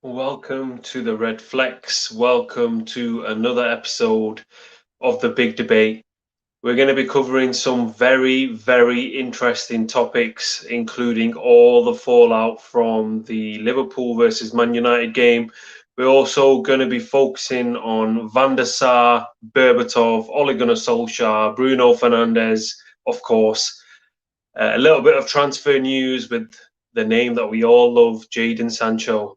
Welcome to the Redflex. Welcome to another episode of the Big Debate. We're going to be covering some very interesting topics, including all the fallout from the Liverpool versus Man United game. We're also going to be focusing on Van der Sar, Berbatov, Ole Gunnar Solskjaer, Bruno Fernandes, of course. A little bit of transfer news with the name that we all love, Jadon Sancho,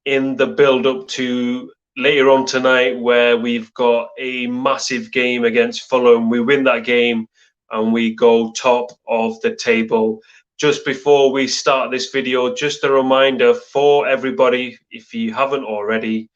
in the build up to later on tonight, where we've got a massive game against Fulham. We win that game and we go top of the table. Just before we start this video, just a reminder for everybody, if you haven't already,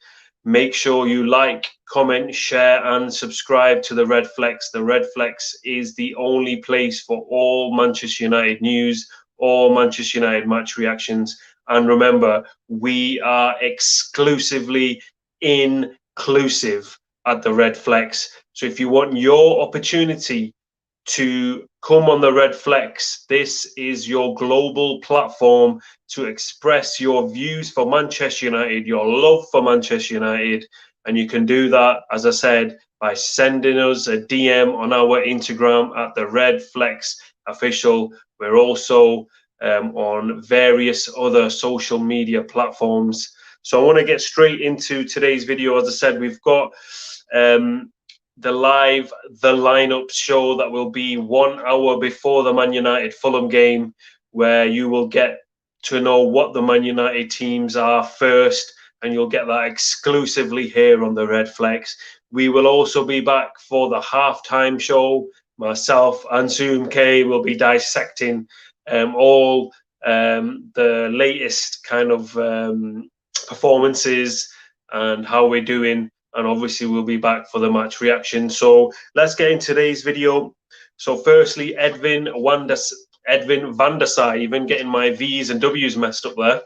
make sure you like, comment, share, and subscribe to the Redflex. The Redflex is the only place for all Manchester United news, all Manchester United match reactions. And remember, we are exclusively inclusive at the Redflex. So if you want your opportunity to come on the Redflex, this is your global platform to express your views for Manchester United, your love for Manchester United. And you can do that, as I said, by sending us a DM on our Instagram at the Redflex official. We're also on various other social media platforms. So I want to get straight into today's video. As I said, we've got the lineup show that will be 1 hour before the Man United Fulham game, where you will get to know what the Man United teams are first, and you'll get that exclusively here on the Redflex. We will also be back for the halftime show. Myself and Zoom K will be dissecting all the latest kind of performances and how we're doing. And obviously we'll be back for the match reaction. So let's get into today's video. So firstly, Edwin van der Sar, even getting my V's and W's messed up there.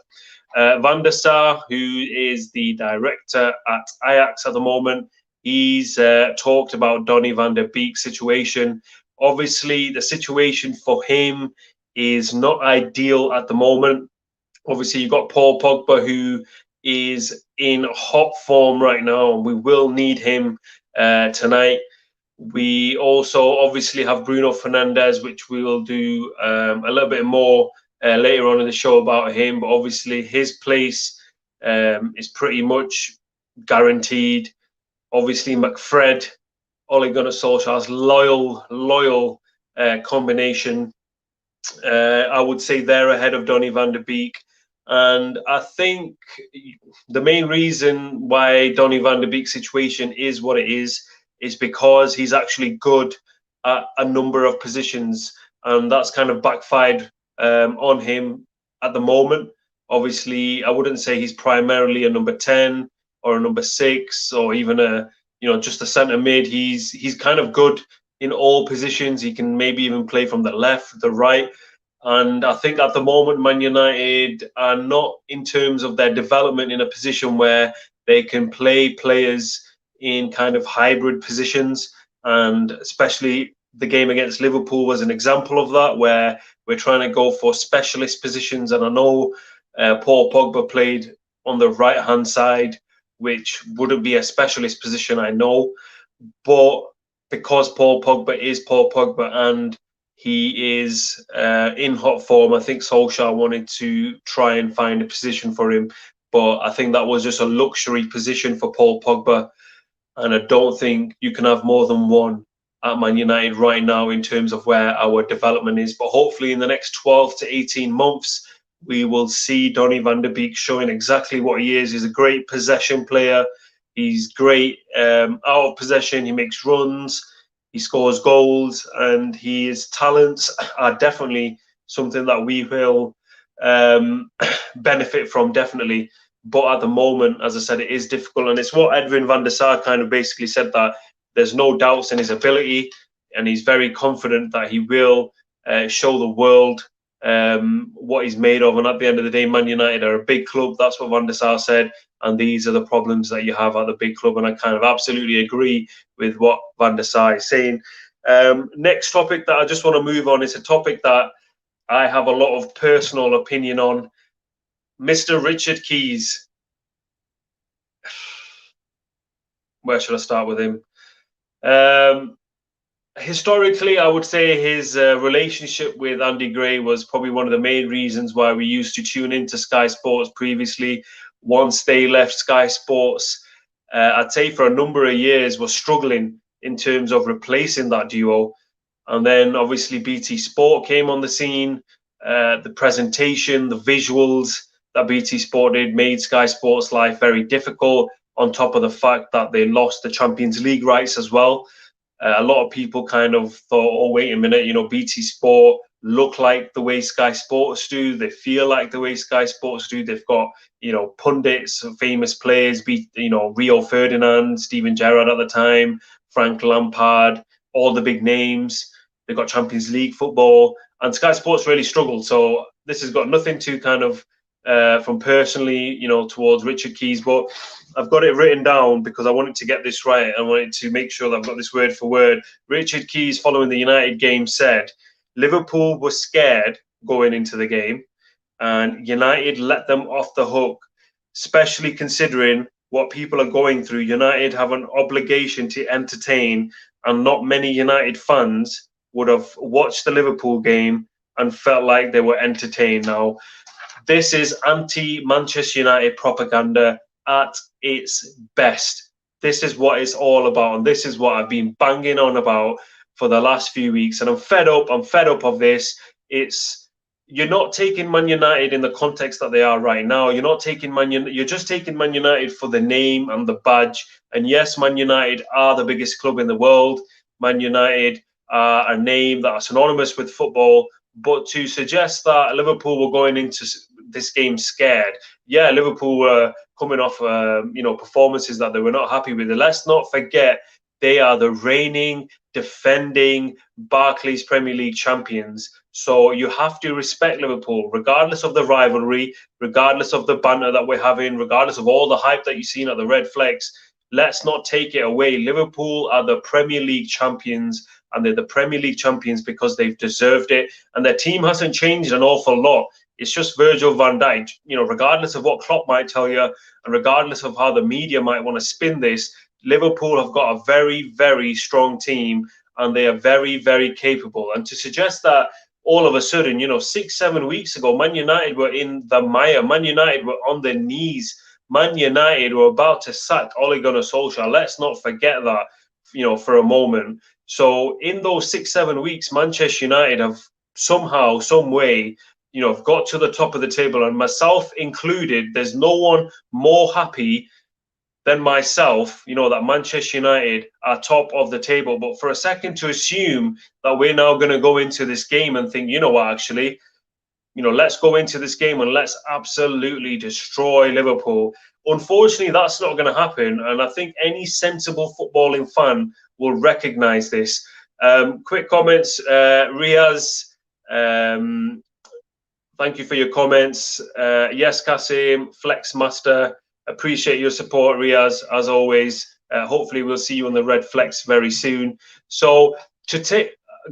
Van der Sar, who is the director at Ajax at the moment, he's talked about Donny van der Beek's situation. Obviously, the situation for him is not ideal at the moment. Obviously, you've got Paul Pogba, who is in hot form right now, and we will need him tonight. We also obviously have Bruno Fernandes, which we will do a little bit more later on in the show about him. But obviously, his place is pretty much guaranteed. Obviously, McFred, Ole Gunnar Solskjaer's loyal combination. I would say they're ahead of Donny van der Beek. And I think the main reason why Donny van der Beek's situation is what it is because he's actually good at a number of positions. And that's kind of backfired on him at the moment. Obviously, I wouldn't say he's primarily a number 10 or a number 6 or even just a centre mid. He's kind of good in all positions. He can maybe even play from the left, the right. And I think at the moment, Man United are not, in terms of their development, in a position where they can play players in kind of hybrid positions. And especially the game against Liverpool was an example of that, where we're trying to go for specialist positions. And I know Paul Pogba played on the right-hand side, which wouldn't be a specialist position, I know. But because Paul Pogba is Paul Pogba and he is in hot form, I think Solskjaer wanted to try and find a position for him. But I think that was just a luxury position for Paul Pogba. And I don't think you can have more than one at Man United right now in terms of where our development is. But hopefully in the next 12 to 18 months, we will see Donny van der Beek showing exactly what he is. He's a great possession player. He's great out of possession. He makes runs. He scores goals, and his talents are definitely something that we will benefit from, definitely. But at the moment, as I said, it is difficult. And it's what Edwin van der Sar kind of basically said, that there's no doubts in his ability, and he's very confident that he will show the world what he's made of. And at the end of the day, Man United are a big club. That's what Van der Sar said. And these are the problems that you have at the big club. And I kind of absolutely agree with what Van der Sar is saying. Next topic that I just want to move on is a topic that I have a lot of personal opinion on. Mr. Richard Keys. Where should I start with him? Historically, I would say his relationship with Andy Gray was probably one of the main reasons why we used to tune into Sky Sports previously. Once they left Sky Sports, I'd say for a number of years, was struggling in terms of replacing that duo. And then obviously BT Sport came on the scene. The presentation, the visuals that BT Sport did made Sky Sports life very difficult, on top of the fact that they lost the Champions League rights as well. A lot of people kind of thought, oh, wait a minute, you know, BT Sport look like the way Sky Sports do. They feel like the way Sky Sports do. They've got, you know, pundits, famous players, you know, Rio Ferdinand, Steven Gerrard at the time, Frank Lampard, all the big names. They've got Champions League football. And Sky Sports really struggled. So this has got nothing to kind of from personally, you know, towards Richard Keys, but I've got it written down because I wanted to get this right. I wanted to make sure that I've got this word for word. Richard Keys, following the United game, said Liverpool was scared going into the game and United let them off the hook, especially considering what people are going through. United have an obligation to entertain, and not many United fans would have watched the Liverpool game and felt like they were entertained. Now, this is anti-Manchester United propaganda at its best. This is what it's all about, and this is what I've been banging on about for the last few weeks. And I'm fed up. I'm fed up of this. You're not taking Man United in the context that they are right now. You're not taking You're just taking Man United for the name and the badge. And yes, Man United are the biggest club in the world. Man United are a name that are synonymous with football. But to suggest that Liverpool were going into this game scared, yeah, Liverpool were coming off, performances that they were not happy with. And let's not forget, they are the reigning, defending Barclays Premier League champions. So you have to respect Liverpool, regardless of the rivalry, regardless of the banter that we're having, regardless of all the hype that you've seen at the Redflex. Let's not take it away. Liverpool are the Premier League champions, and they're the Premier League champions because they've deserved it. And their team hasn't changed an awful lot. It's just Virgil van Dijk. You know, regardless of what Klopp might tell you, and regardless of how the media might want to spin this, Liverpool have got a very, very strong team, and they are very, very capable. And to suggest that all of a sudden, 6-7 weeks ago, Man United were in the mire. Man United were on their knees. Man United were about to sack Ole Gunnar Solskjaer. Let's not forget that, for a moment. So in those 6-7 weeks, Manchester United have somehow, some way, have got to the top of the table, and myself included. There's no one more happy than myself, that Manchester United are top of the table. But for a second to assume that we're now going to go into this game and think, actually, let's go into this game and let's absolutely destroy Liverpool. Unfortunately, that's not going to happen. And I think any sensible footballing fan will recognize this. Quick comments, Riaz. Thank you for your comments. Yes, Kasim, Flex Master. Appreciate your support, Riaz, as always. Hopefully, we'll see you on the Red Flex very soon. So,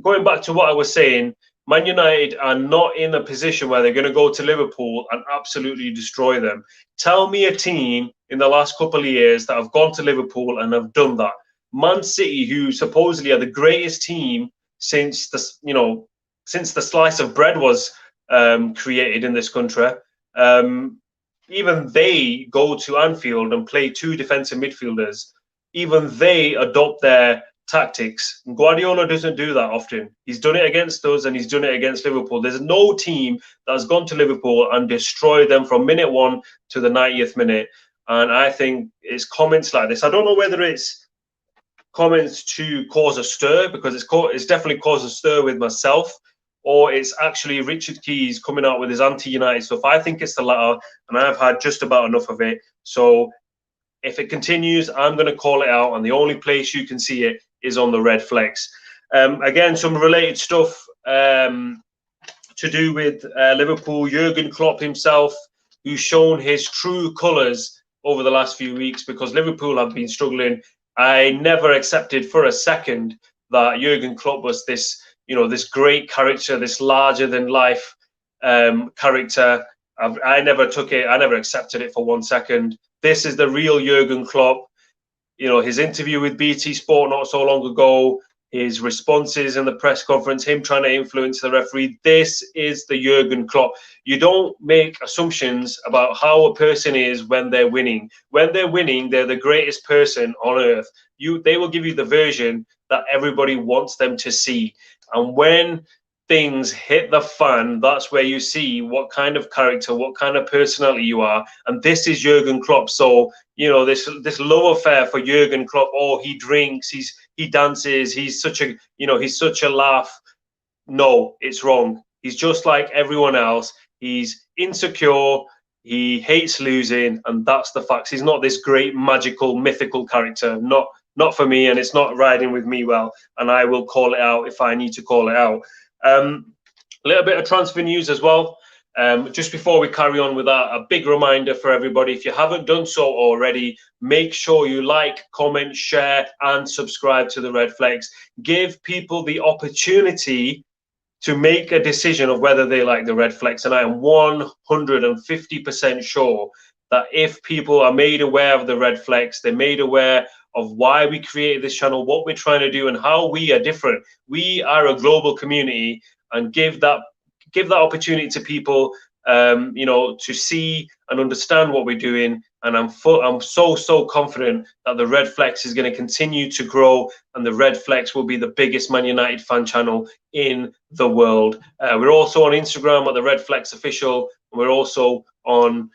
going back to what I was saying, Man United are not in a position where they're going to go to Liverpool and absolutely destroy them. Tell me a team in the last couple of years that have gone to Liverpool and have done that. Man City, who supposedly are the greatest team since the slice of bread was created in this country. Even they go to Anfield and play two defensive midfielders. Even they adopt their tactics. Guardiola doesn't do that often. He's done it against us and he's done it against Liverpool. There's no team that has gone to Liverpool and destroyed them from minute 1 to the 90th minute. And I think it's comments like this. I don't know whether it's comments to cause a stir, because it's definitely caused a stir with myself, or it's actually Richard Keys coming out with his anti-United stuff. I think it's the latter, and I've had just about enough of it. So if it continues, I'm going to call it out, and the only place you can see it is on the Redflex. Again, some related stuff to do with Liverpool. Jurgen Klopp himself, who's shown his true colours over the last few weeks, because Liverpool have been struggling. I never accepted for a second that Jurgen Klopp was this, this great character, this larger than life character. I never took it. I never accepted it for 1 second. This is the real Jurgen Klopp. You know, his interview with BT Sport not so long ago, his responses in the press conference, him trying to influence the referee. This is the Jurgen Klopp. You don't make assumptions about how a person is when they're winning. When they're winning, they're the greatest person on earth. They will give you the version that everybody wants them to see. And when things hit the fan, that's where you see what kind of character, what kind of personality you are. And this is Jurgen Klopp. So, you know, this love affair for Jurgen Klopp, oh, he drinks, he dances, he's such a, you know, he's such a laugh. No, it's wrong. He's just like everyone else. He's insecure, he hates losing, and that's the facts. He's not this great magical mythical character. Not for me, and it's not riding with me well, and I will call it out if I need to call it out. A little bit of transfer news as well. Just before we carry on with that, a big reminder for everybody, if you haven't done so already, make sure you like, comment, share, and subscribe to the Redflex. Give people the opportunity to make a decision of whether they like the Redflex. And I am 150% sure that if people are made aware of the Redflex, they're made aware of why we created this channel, what we're trying to do, and how we are different. We are a global community, and give that opportunity to people, you know, to see and understand what we're doing. And I'm so confident that the Redflex is going to continue to grow, and the Redflex will be the biggest Man United fan channel in the world. We're also on Instagram at the Redflex Official, and we're also on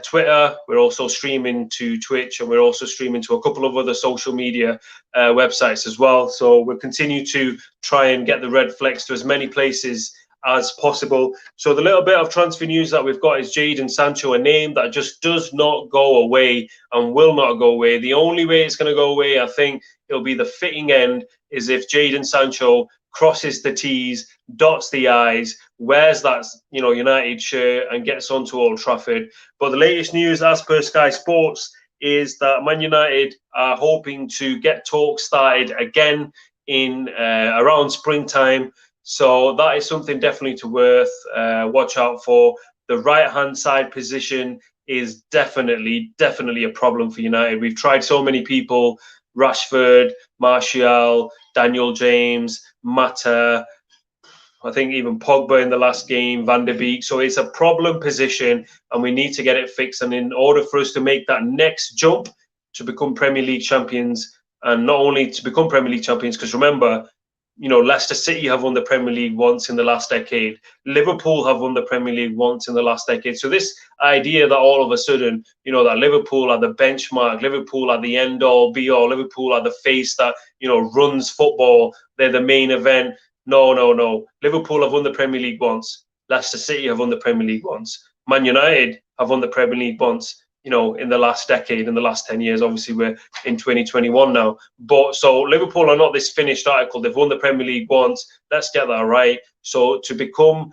Twitter. We're also streaming to Twitch, and we're also streaming to a couple of other social media websites as well. So we'll continue to try and get the Redflex to as many places as possible. So the little bit of transfer news that we've got is Jadon Sancho, a name that just does not go away and will not go away. The only way it's going to go away, I think it'll be the fitting end, is if Jadon Sancho crosses the T's, dots the I's, wears that, you know, United shirt and gets onto Old Trafford. But the latest news, as per Sky Sports, is that Man United are hoping to get talks started again in around springtime. So that is something definitely to watch out for. The right-hand side position is definitely a problem for United. We've tried so many people: Rashford, Martial, Daniel James, Mata, I think even Pogba in the last game, Van der Beek. So it's a problem position, and we need to get it fixed. And in order for us to make that next jump to become Premier League champions, and not only to become Premier League champions, because remember, you know, Leicester City have won the Premier League once in the last decade. Liverpool have won the Premier League once in the last decade. So this idea that all of a sudden, you know, that Liverpool are the benchmark, Liverpool are the end-all, be-all, Liverpool are the face that, you know, runs football, they're the main event. No. Liverpool have won the Premier League once. Leicester City have won the Premier League once. Man United have won the Premier League once, you know, in the last decade, in the last 10 years. Obviously, we're in 2021 now. But so Liverpool are not this finished article. They've won the Premier League once. Let's get that right. So to become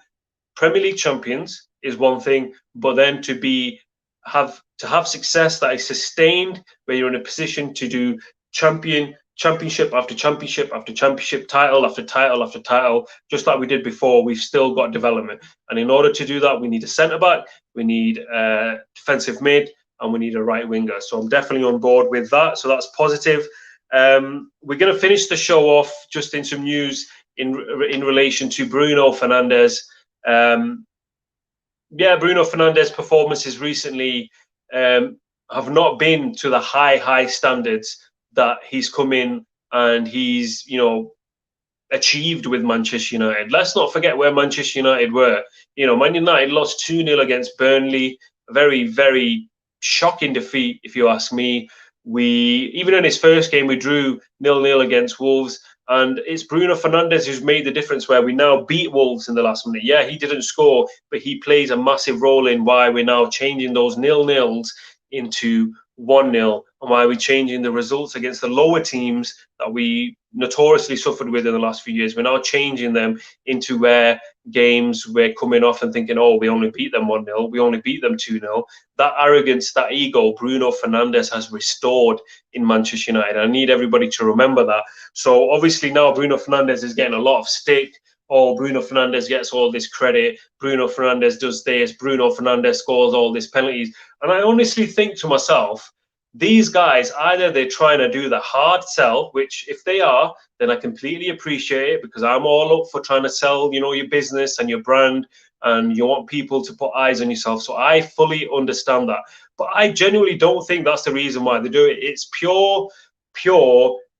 Premier League champions is one thing, but then to have success that is sustained, where you're in a position to do championship after championship after championship, title after title after title, just like we did before, we've still got development. And in order to do that, we need a centre-back, we need a defensive mid, and we need a right winger. So I'm definitely on board with that. So that's positive. We're going to finish the show off just in some news in relation to Bruno Fernandes. Bruno Fernandes' performances recently have not been to the high standards that he's come in and he's, you know, achieved with Manchester United. Let's not forget where Manchester United were. You know, Man United lost 2-0 against Burnley. A very, very shocking defeat, if you ask me. Even in his first game, we drew 0-0 against Wolves. And it's Bruno Fernandes who's made the difference, where we now beat Wolves in the last minute. Yeah, he didn't score, but he plays a massive role in why we're now changing those 0-0s into 1-0, and why we're changing the results against the lower teams that we notoriously suffered with in the last few years. We're now changing them into where games we're coming off and thinking, oh, we only beat them 1-0, we only beat them 2-0. That arrogance, that ego, Bruno Fernandes has restored in Manchester United. I need everybody to remember that. So obviously now Bruno Fernandes is getting a lot of stick oh, Bruno Fernandes gets all this credit, Bruno Fernandes does this, Bruno Fernandes scores all these penalties. And I honestly think to myself, these guys, either they're trying to do the hard sell, which if they are, then I completely appreciate it, because I'm all up for trying to sell, you know, your business and your brand, and you want people to put eyes on yourself. So I fully understand that. But I genuinely don't think that's the reason why they do it. It's pure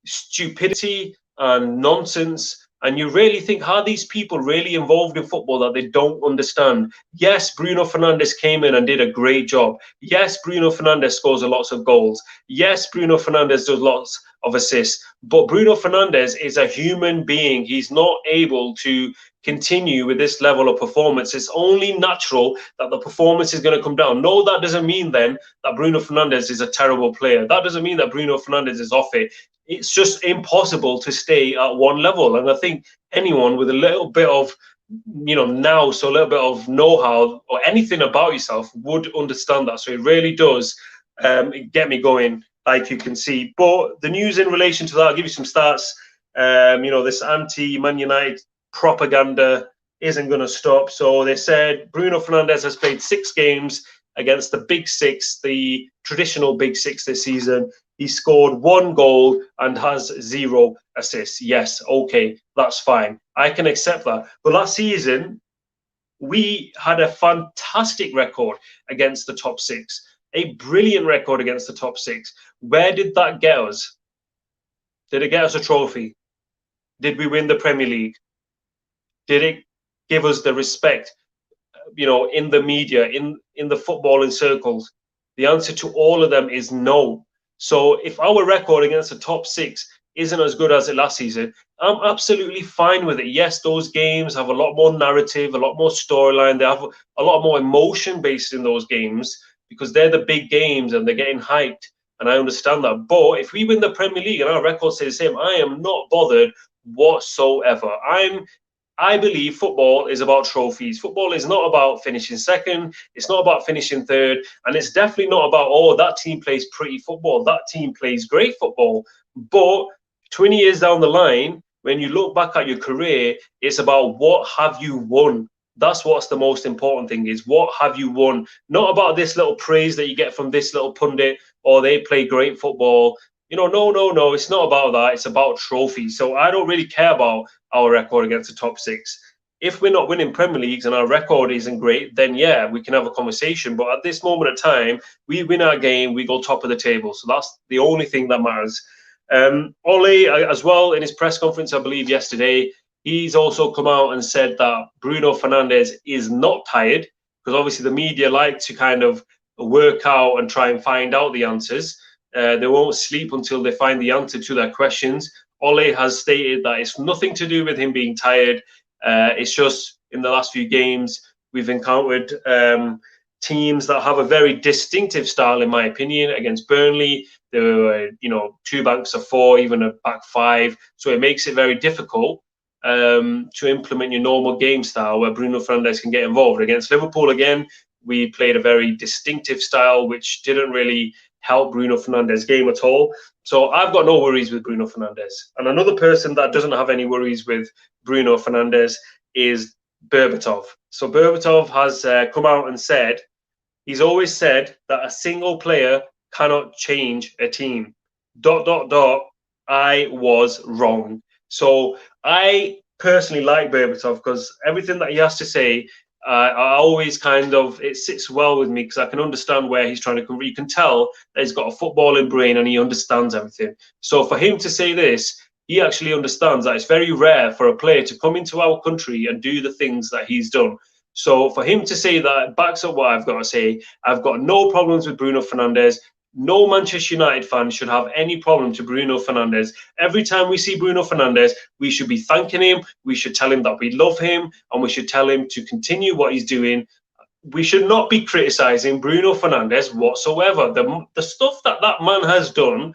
stupidity and nonsense. And you really think, are these people really involved in football that they don't understand? Yes, Bruno Fernandes came in and did a great job. Yes, Bruno Fernandes scores lots of goals. Yes, Bruno Fernandes does lots of assists. But Bruno Fernandes is a human being. He's not able to continue with this level of performance. It's only natural that the performance is going to come down. No, that doesn't mean then that Bruno Fernandes is a terrible player. That doesn't mean that Bruno Fernandes is off it. It's just impossible to stay at one level. And I think anyone with a little bit of, you know, nous, so a little bit of know-how or anything about yourself would understand that. So it really does get me going, like you can see. But the news in relation to that, I'll give you some stats. You know, this anti-Man United propaganda isn't going to stop. So they said Bruno Fernandes has played 6 games against the Big Six, the traditional Big Six this season. He scored 1 goal and has 0 assists. Yes, okay, that's fine. I can accept that. But last season, we had a fantastic record against the top 6, a brilliant record against the top 6. Where did that get us? Did it get us a trophy? Did we win the Premier League? Did it give us the respect, you know, in the media, in the footballing circles? The answer to all of them is no. So if our record against the top 6 isn't as good as it last season, I'm absolutely fine with it. Yes, those games have a lot more narrative, a lot more storyline. They have a lot more emotion based in those games because they're the big games and they're getting hyped. And I understand that. But if we win the Premier League and our record stays the same, I am not bothered whatsoever. I believe football is about trophies. Football is not about finishing second. It's not about finishing third. And it's definitely not about, oh, that team plays pretty football. That team plays great football. But 20 years down the line, when you look back at your career, it's about what have you won. That's what's the most important thing, is what have you won? Not about this little praise that you get from this little pundit, or they play great football. You know, no, it's not about that. It's about trophies. So I don't really care about our record against the top 6. If we're not winning Premier Leagues and our record isn't great, then yeah, we can have a conversation. But at this moment of time, we win our game, we go top of the table. So that's the only thing that matters. Ole, as well, in his press conference, I believe yesterday, he's also come out and said that Bruno Fernandes is not tired, because obviously the media like to kind of work out and try and find out the answers. They won't sleep until they find the answer to their questions. Ole has stated that it's nothing to do with him being tired. It's just in the last few games, we've encountered teams that have a very distinctive style, in my opinion. Against Burnley, there were, you know, 2 banks of 4, even a back 5. So it makes it very difficult to implement your normal game style where Bruno Fernandes can get involved. Against Liverpool, again, we played a very distinctive style, which didn't really help Bruno Fernandes' game at all. So I've got no worries with Bruno Fernandes. And another person that doesn't have any worries with Bruno Fernandes is Berbatov. So Berbatov has come out and said, he's always said that a single player cannot change a team. ... I was wrong. So I personally like Berbatov because everything that he has to say, I always kind of, it sits well with me because I can understand where he's trying to come. You can tell that he's got a footballing brain and he understands everything. So for him to say this, he actually understands that it's very rare for a player to come into our country and do the things that he's done. So for him to say that backs up what I've got to say. I've got no problems with Bruno Fernandes. No Manchester United fan should have any problem to Bruno Fernandes. Every time we see Bruno Fernandes, we should be thanking him. We should tell him that we love him and we should tell him to continue what he's doing. We should not be criticising Bruno Fernandes whatsoever. The stuff that man has done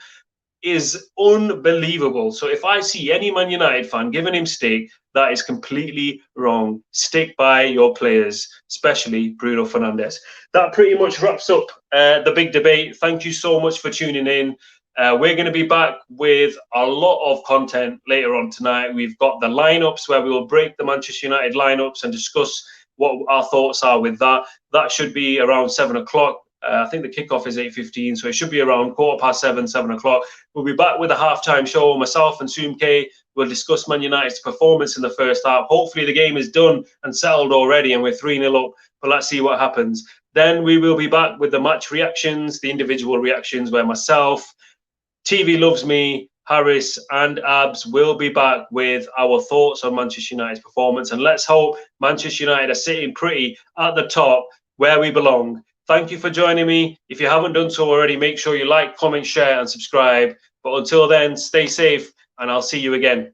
is unbelievable. So if I see any Man United fan giving him stick, that is completely wrong. Stick by your players, especially Bruno Fernandes. That pretty much wraps up the big debate. Thank you so much for tuning in. We're going to be back with a lot of content later on tonight. We've got the lineups where we will break the Manchester United lineups and discuss what our thoughts are with that. That should be around 7 o'clock. I think the kickoff is 8:15, so it should be around 7:15, 7 o'clock. We'll be back with a halftime show. Myself and Soom K will discuss Man United's performance in the first half. Hopefully the game is done and settled already and we're 3-0 up, but let's see what happens. Then we will be back with the match reactions, the individual reactions, where myself, TV Loves Me, Harris and Abs will be back with our thoughts on Manchester United's performance. And let's hope Manchester United are sitting pretty at the top where we belong. Thank you for joining me. If you haven't done so already, make sure you like, comment, share and subscribe. But until then, stay safe and I'll see you again.